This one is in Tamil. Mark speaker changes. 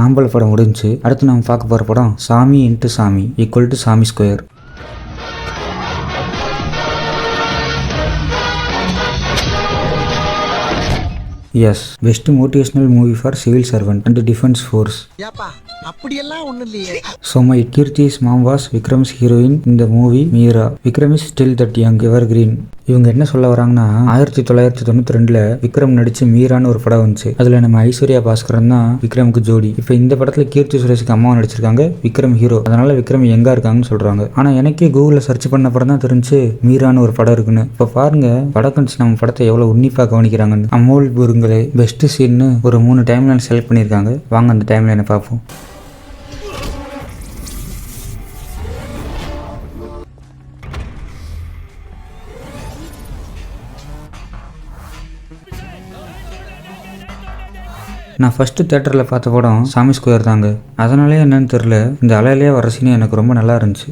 Speaker 1: ஆம்பளை படம் முடிஞ்சு அடுத்து நம்ம பார்க்க போகிற படம் சாமி இன்ட்டு சாமி ஈக்குவல் டு சாமி square. Yes, best motivational movie for civil servant and defence force.
Speaker 2: அப்படியெல்லாம் ஒண்ணும் இல்லையே.
Speaker 1: So my Kirti's mom was Vikram's heroine in the movie Meera. Vikram is still that young evergreen. இவங்க என்ன சொல்ல வராங்கன்னா 1992 விக்ரம் நடிச்சு மீரான்னு ஒரு படம் வந்துச்சு. அதுல நம்ம ஐஸ்வர்யா பாஸ்கரன் தான் விக்ரமுக்கு ஜோடி. இப்ப இந்த படத்துல கீர்த்தி சுரேஷுக்கு அம்மாவை நடிச்சிருக்காங்க, விக்ரம் ஹீரோ. அதனால விக்ரம் எங்க இருக்காங்கன்னு சொல்றாங்க. ஆனா எனக்கே கூகுள்ல சர்ச் பண்ண படம் தான் தெரிஞ்சு மீரான்னு ஒரு படம் இருக்குன்னு. இப்ப பாருங்க படக்கன்ஸ் நம்ம படத்தை எவ்வளவு உன்னிப்பா கவனிக்கிறாங்கன்னு. அமோல் புருங்களே பெஸ்ட் சீன்னு ஒரு 3 டைம்லைன் செலக்ட் பண்ணியிருக்காங்க. வாங்க அந்த டைம்லைனை பார்ப்போம். நான் ஃபஸ்ட்டு தேட்டரில் பார்த்த படம் சாமி ஸ்கொயர் தாங்க. அதனாலே என்னன்னு தெரில, இந்த அலையிலே வர சீன் எனக்கு ரொம்ப நல்லா இருந்துச்சு.